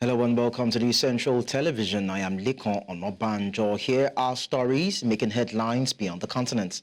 Hello and welcome to the Central Television. I am Likon Onobanjo. Here are stories making headlines beyond the continent.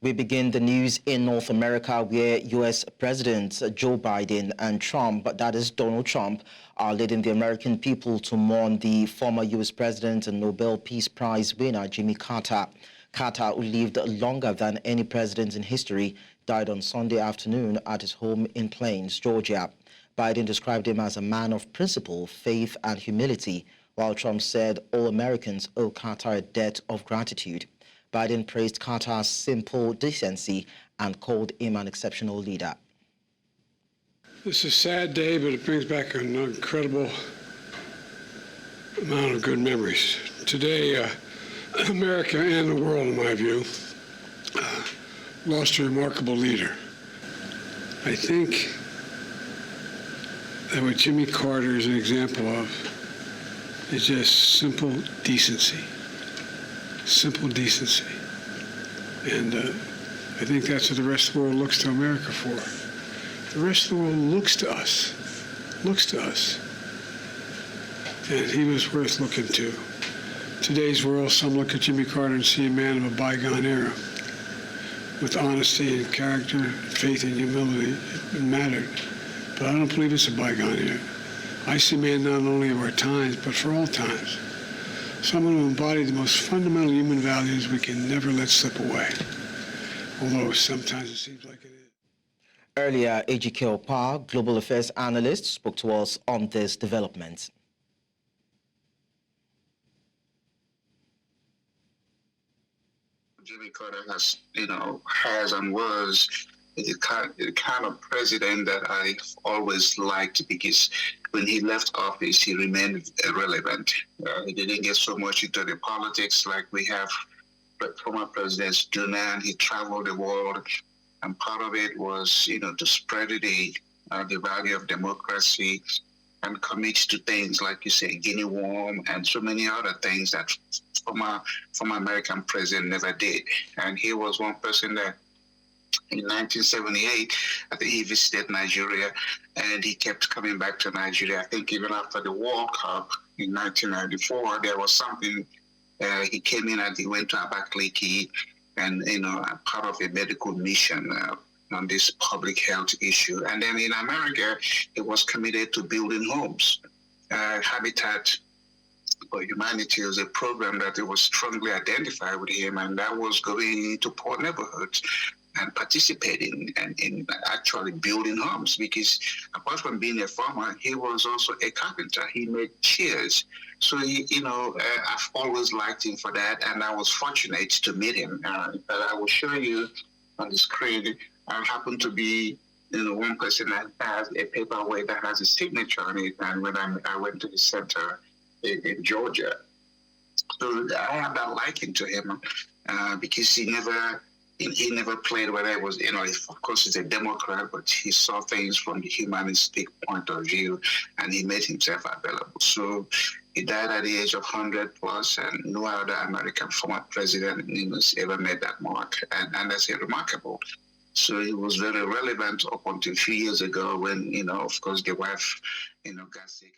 We begin the news in North America, where U.S. Presidents Joe Biden and Trump, that is Donald Trump, are leading the American people to mourn the former U.S. President and Nobel Peace Prize winner Jimmy Carter. Carter, who lived longer than any president in history, died on Sunday afternoon at his home in Plains, Georgia. Biden described him as a man of principle, faith, and humility, while Trump said all Americans owe Carter a debt of gratitude. Biden praised Carter's simple decency and called him an exceptional leader. This is a sad day, but it brings back an incredible amount of good memories. Today, America and the world, in my view, lost a remarkable leader. I think that what Jimmy Carter is an example of is just simple decency. Simple decency. And I think that's what the rest of the world looks to America for. The rest of the world looks to us. And he was worth looking to. Today's world, some look at Jimmy Carter and see a man of a bygone era. With honesty and character, faith and humility, it mattered. But I don't believe it's a bygone era. I see a man not only of our times, but for all times. Someone who embodied the most fundamental human values we can never let slip away. Although sometimes it seems like it is. Earlier, Ejike Opa, Global Affairs Analyst, spoke to us on this development. Jimmy Carter has and was the kind of president that I've always liked, because when he left office, he remained relevant. He didn't get so much into the politics like we have former presidents do now. He traveled the world, and part of it was, to spread the value of democracy and commit to things like you say, Guinea worm, and so many other things that former American president never did. And he was one person that in 1978, I think he visited Nigeria, and he kept coming back to Nigeria. I think even after the World Cup in 1994, there was something, he came in and he went to Abakaliki, and, part of a medical mission on this public health issue. And then in America, he was committed to building homes. Habitat for Humanity was a program that it was strongly identified with him, and that was going into poor neighborhoods and participating and in actually building homes, because apart from being a farmer, he was also a carpenter. He made chairs. So, I've always liked him for that, and I was fortunate to meet him. I will show you on the screen. I happen to be one person that has a paperweight that has a signature on it, and when I went to the center in Georgia. So I have that liking to him because he never played whether it was, of course he's a Democrat, but he saw things from the humanistic point of view, and he made himself available. So he died at the age of 100 plus, and no other American former president ever made that mark, and that's remarkable. So he was very relevant up until a few years ago when, of course, the wife, got sick.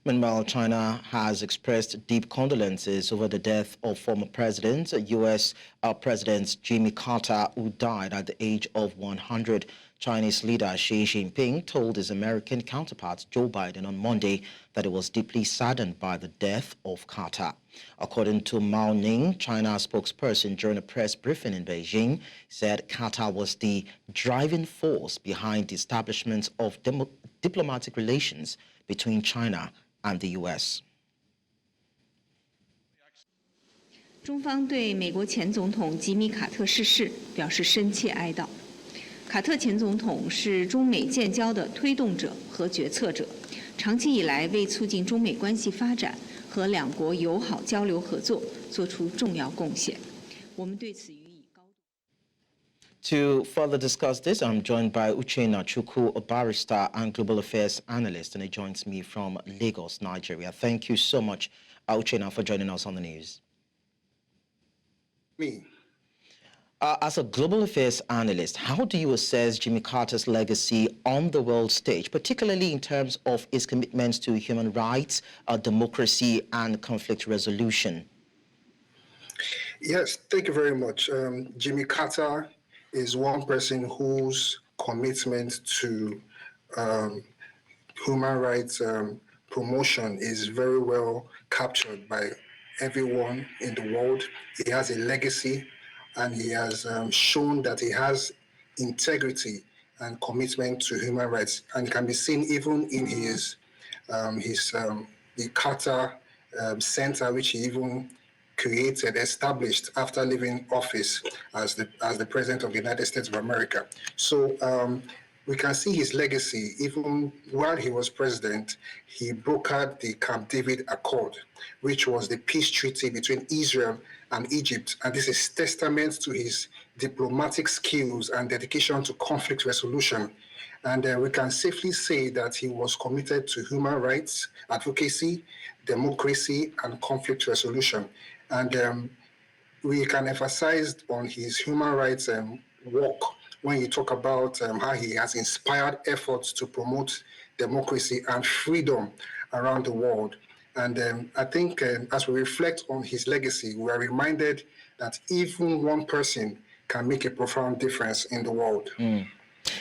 Meanwhile, China has expressed deep condolences over the death of former President, U.S. President Jimmy Carter, who died at the age of 100. Chinese leader Xi Jinping told his American counterpart Joe Biden on Monday that he was deeply saddened by the death of Carter. According to Mao Ning, China's spokesperson during a press briefing in Beijing, said Carter was the driving force behind the establishment of diplomatic relations between China and the U.S. 中方对美国前总统吉米·卡特逝世表示深切哀悼。卡特前总统是中美建交的推动者和决策者，长期以来为促进中美关系发展和两国友好交流合作做出重要贡献。我们对此予以高度。To further discuss this, I'm joined by Uchenna Chukwu, a barrister and global affairs analyst, and he joins me from Lagos, Nigeria. Thank you so much, Uchenna, for joining us on the news. Me. As a global affairs analyst, how do you assess Jimmy Carter's legacy on the world stage, particularly in terms of his commitments to human rights, democracy, and conflict resolution? Yes, thank you very much. Jimmy Carter is one person whose commitment to human rights promotion is very well captured by everyone in the world. He has a legacy, and he has shown that he has integrity and commitment to human rights, and can be seen even in the Carter Center, which he even established after leaving office as the President of the United States of America. So we can see his legacy. Even while he was president, he brokered the Camp David Accord, which was the peace treaty between Israel and Egypt. And this is testament to his diplomatic skills and dedication to conflict resolution. And we can safely say that he was committed to human rights advocacy, democracy, and conflict resolution. And we can emphasize on his human rights work when you talk about how he has inspired efforts to promote democracy and freedom around the world. And I think as we reflect on his legacy, we are reminded that even one person can make a profound difference in the world.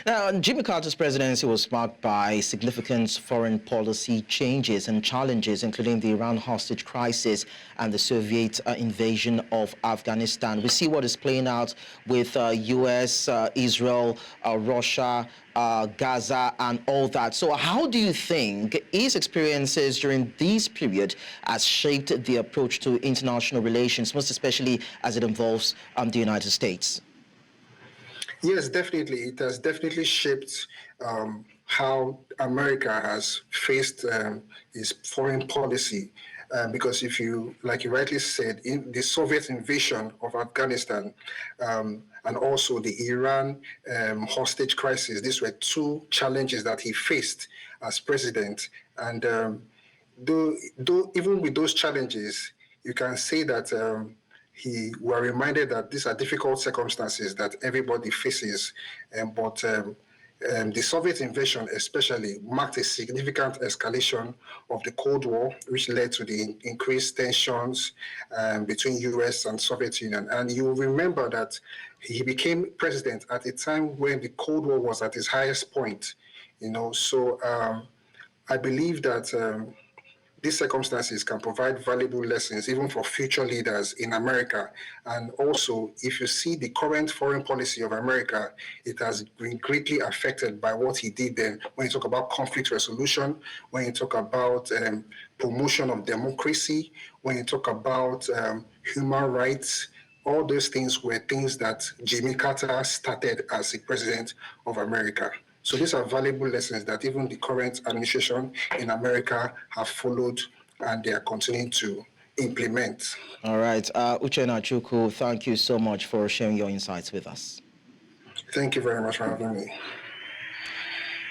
Now, Jimmy Carter's presidency was marked by significant foreign policy changes and challenges, including the Iran hostage crisis and the Soviet invasion of Afghanistan. We see what is playing out with U.S., Israel, Russia, Gaza, and all that. So how do you think his experiences during this period has shaped the approach to international relations, most especially as it involves the United States? Yes, definitely. It has definitely shaped how America has faced its foreign policy. Because if you, like you rightly said, in the Soviet invasion of Afghanistan and also the Iran hostage crisis, these were two challenges that he faced as president. And though even with those challenges, you can say that we are reminded that these are difficult circumstances that everybody faces, but the Soviet invasion especially marked a significant escalation of the Cold War, which led to the increased tensions between U.S. and Soviet Union. And you remember that he became president at a time when the Cold War was at its highest point, So I believe that these circumstances can provide valuable lessons even for future leaders in America. And also, if you see the current foreign policy of America, it has been greatly affected by what he did then. When you talk about conflict resolution, when you talk about promotion of democracy, when you talk about human rights, all those things were things that Jimmy Carter started as the president of America. So these are valuable lessons that even the current administration in America have followed, and they are continuing to implement. All right. Uchenna Chukwu, thank you so much for sharing your insights with us. Thank you very much for having me.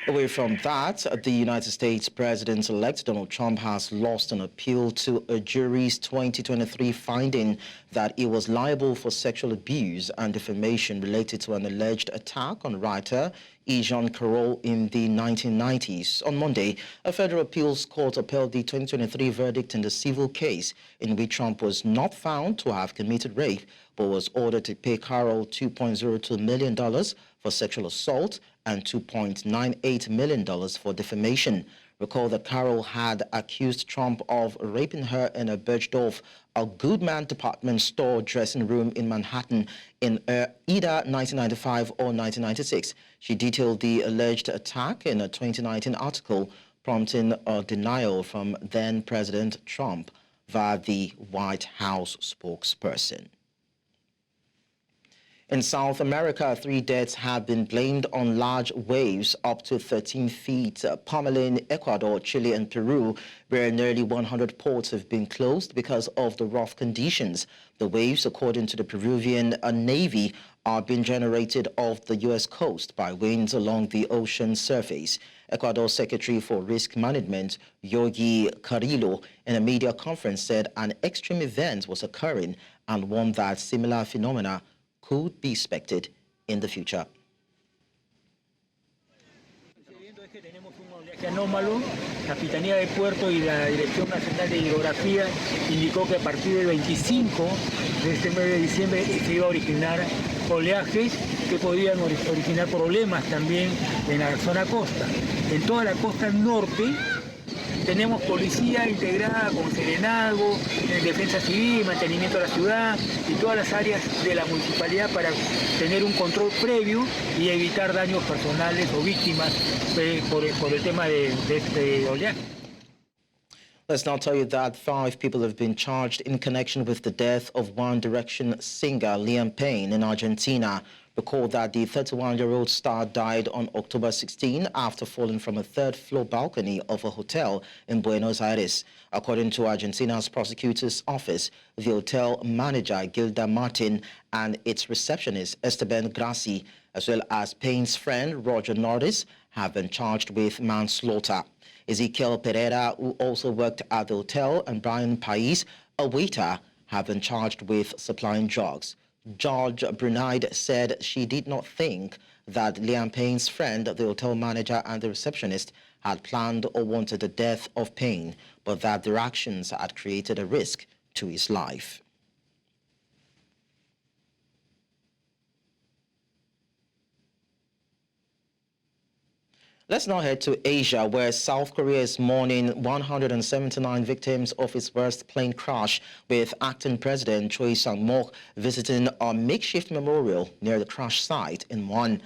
Away from that, the United States President-elect Donald Trump has lost an appeal to a jury's 2023 finding that he was liable for sexual abuse and defamation related to an alleged attack on writer Carroll in the 1990s. On Monday, a federal appeals court upheld the 2023 verdict in the civil case in which Trump was not found to have committed rape, but was ordered to pay Carroll $2.02 million for sexual assault and $2.98 million for defamation. Recall that Carroll had accused Trump of raping her in a Bergdorf, a Goodman department store dressing room in Manhattan in either 1995 or 1996. She detailed the alleged attack in a 2019 article, prompting a denial from then-President Trump via the White House spokesperson. In South America, 3 deaths have been blamed on large waves up to 13 feet pummeling Ecuador, Chile, and Peru, where nearly 100 ports have been closed because of the rough conditions. The waves, according to the Peruvian Navy, are being generated off the U.S. coast by winds along the ocean surface. Ecuador's Secretary for Risk Management, Yogi Carrillo, in a media conference said an extreme event was occurring and warned that similar phenomena could be expected in the future. Anómalo, Capitanía de Puerto y la Dirección Nacional de Hidrografía indicó que a partir del 25 de este mes de diciembre se iba a originar oleajes que podían originar problemas también en la zona costa. En toda la costa norte tenemos policía integrada con serenazgo, defensa civil, mantenimiento de la ciudad y todas las áreas de la municipalidad para tener un control previo y evitar daños personales o víctimas por el tema de este oleaje. Let's now tell you that 5 people have been charged in connection with the death of One Direction singer Liam Payne in Argentina. Recall that the 31-year-old star died on October 16 after falling from a third-floor balcony of a hotel in Buenos Aires. According to Argentina's prosecutor's office, the hotel manager Gilda Martin and its receptionist Esteban Grassi, as well as Payne's friend Roger Nordis, have been charged with manslaughter. Ezequiel Pereira, who also worked at the hotel, and Brian Pais, a waiter, have been charged with supplying drugs. George Brunide said she did not think that Liam Payne's friend, the hotel manager and the receptionist, had planned or wanted the death of Payne, but that their actions had created a risk to his life. Let's now head to Asia, where South Korea is mourning 179 victims of its worst plane crash, with acting President Choi Sang-mok visiting a makeshift memorial near the crash site in Won.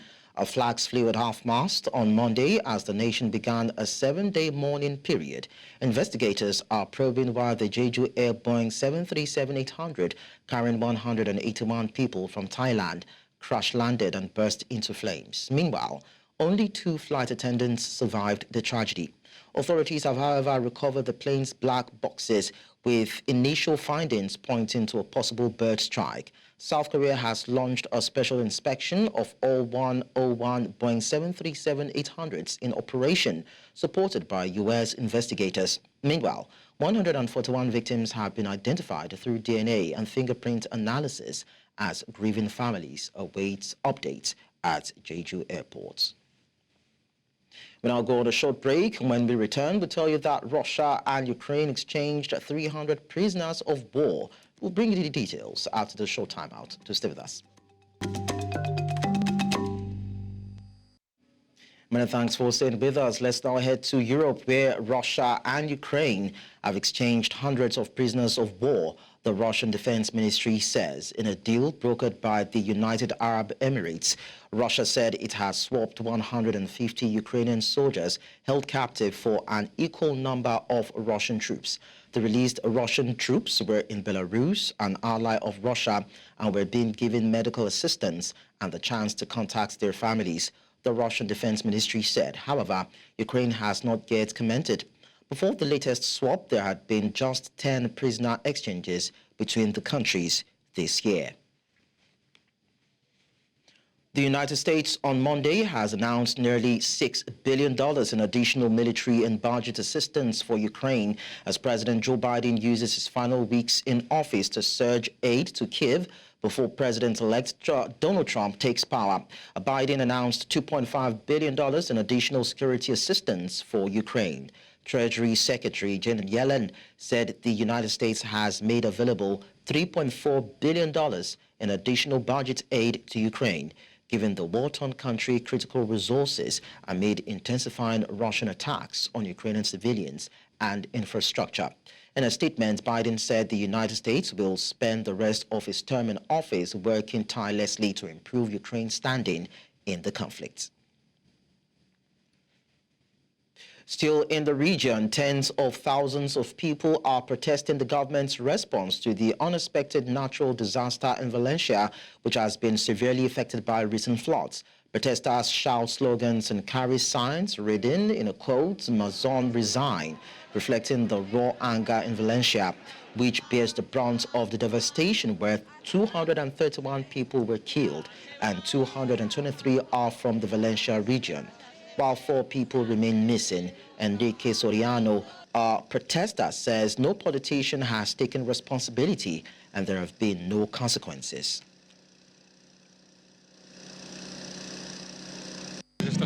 Flags flew at half-mast on Monday as the nation began a 7-day mourning period. Investigators are probing why the Jeju Air Boeing 737-800, carrying 181 people from Thailand, crash-landed and burst into flames. Meanwhile, only 2 flight attendants survived the tragedy. Authorities have, however, recovered the plane's black boxes, with initial findings pointing to a possible bird strike. South Korea has launched a special inspection of all 101 Boeing 737-800s in operation, supported by U.S. investigators. Meanwhile, 141 victims have been identified through DNA and fingerprint analysis as grieving families await updates at Jeju airports. We now go on a short break. When we return, we'll tell you that Russia and Ukraine exchanged 300 prisoners of war. We'll bring you the details after the short timeout. To stay with us. Many thanks for staying with us. Let's now head to Europe, where Russia and Ukraine have exchanged hundreds of prisoners of war, the Russian Defense Ministry says, in a deal brokered by the United Arab Emirates. Russia said it has swapped 150 Ukrainian soldiers held captive for an equal number of Russian troops. The released Russian troops were in Belarus, an ally of Russia, and were being given medical assistance and the chance to contact their families, the Russian Defense Ministry said. However, Ukraine has not yet commented. Before the latest swap, there had been just 10 prisoner exchanges between the countries this year. The United States on Monday has announced nearly $6 billion in additional military and budget assistance for Ukraine as President Joe Biden uses his final weeks in office to surge aid to Kyiv before President-elect Donald Trump takes power. Biden announced $2.5 billion in additional security assistance for Ukraine. Treasury Secretary Janet Yellen said the United States has made available $3.4 billion in additional budget aid to Ukraine, given the war-torn country critical resources amid intensifying Russian attacks on Ukrainian civilians and infrastructure. In a statement, Biden said the United States will spend the rest of its term in office working tirelessly to improve Ukraine's standing in the conflict. Still in the region, tens of thousands of people are protesting the government's response to the unexpected natural disaster in Valencia, which has been severely affected by recent floods. Protesters shout slogans and carry signs reading, in a quote, "Mazon resign," reflecting the raw anger in Valencia, which bears the brunt of the devastation, where 231 people were killed and 223 are from the Valencia region. While 4 people remain missing, Enrique Soriano, a protester, says no politician has taken responsibility and there have been no consequences.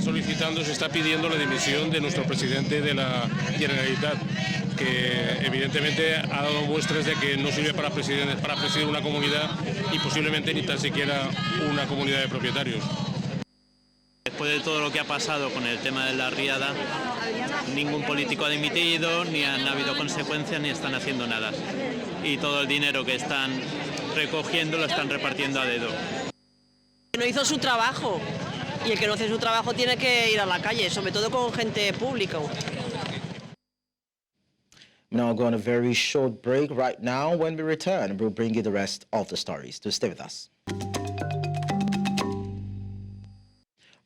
solicitando, se está pidiendo la dimisión de nuestro presidente de la Generalitat, que evidentemente ha dado muestras de que no sirve para presidir una comunidad y posiblemente ni tan siquiera una comunidad de propietarios. Después de todo lo que ha pasado con el tema de la riada, ningún político ha dimitido, ni han habido consecuencias, ni están haciendo nada. Y todo el dinero que están recogiendo lo están repartiendo a dedo. No hizo su trabajo, y el que no hace su trabajo tiene que ir a la calle, sobre todo con gente pública. Now going on a very short break right now. When we return, we'll bring you the rest of the stories. To stay with us.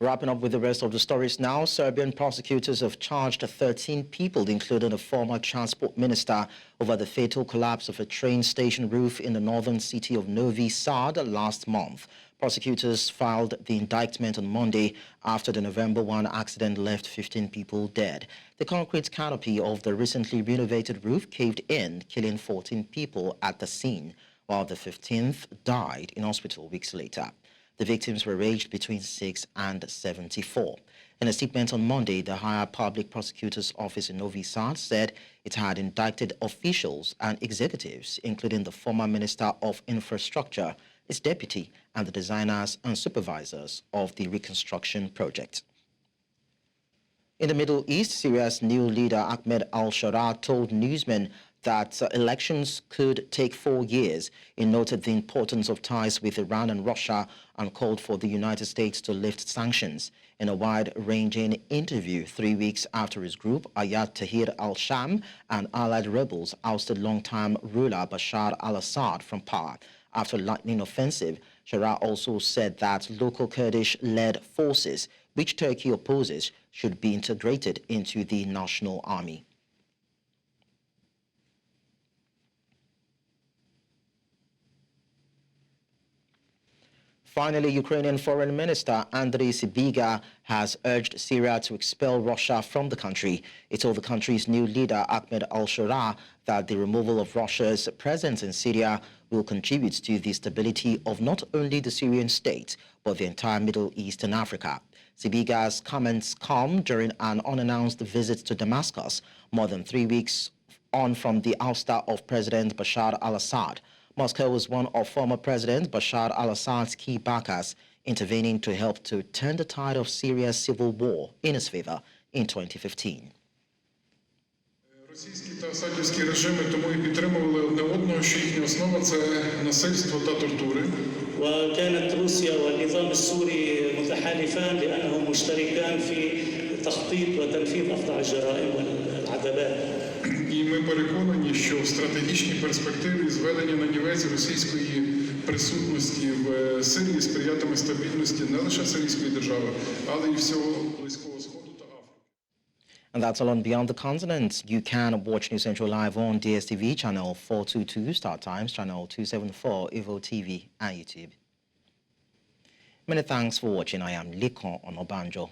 Wrapping up with the rest of the stories now, Serbian prosecutors have charged 13 people, including a former transport minister, over the fatal collapse of a train station roof in the northern city of Novi Sad last month. Prosecutors filed the indictment on Monday after the November 1 accident left 15 people dead. The concrete canopy of the recently renovated roof caved in, killing 14 people at the scene, while the 15th died in hospital weeks later. The victims were aged between 6 and 74. In a statement on Monday, the Higher Public Prosecutor's Office in Novi Sad said it had indicted officials and executives, including the former Minister of Infrastructure, its deputy, and the designers and supervisors of the reconstruction project. In the Middle East, Syria's new leader Ahmed al-Sharaa told newsmen that elections could take 4 years. He noted the importance of ties with Iran and Russia and called for the United States to lift sanctions. In a wide-ranging interview 3 weeks after his group, Ayat Tahrir al-Sham and allied rebels ousted longtime ruler Bashar al-Assad from power. After a lightning offensive, Sharaa also said that local Kurdish-led forces, which Turkey opposes, should be integrated into the national army. Finally, Ukrainian Foreign Minister Andriy Sybiga has urged Syria to expel Russia from the country. He told the country's new leader, Ahmed al-Sharaa, that the removal of Russia's presence in Syria will contribute to the stability of not only the Syrian state, but the entire Middle East and Africa. Sybiga's comments come during an unannounced visit to Damascus, more than 3 weeks on from the ouster of President Bashar al-Assad. Moscow was one of former President Bashar al-Assad's key backers, intervening to help to turn the tide of Syria's civil war in his favor in 2015. Російські та асадівські режими тому і підтримували одне одного, що їхня основа – це насильство та тортури. وكانت روسيا والنظام السوري متحالفان لأنهم مشتركان في تخطيط وتنفيذ أفظع الجرائم والعذابات. І ми переконані, що в стратегічній перспективі зведення на нівець російської присутності в Сирії сприятиме стабільності не лише сирійської держави, але й всього Близького Сходу та Африки. And that's all on Beyond the Continent. You can watch News Central live on DSTV, channel 422, Star Times, channel 274, Evo TV, and YouTube. Many thanks for watching. I am Likon Onobanjo.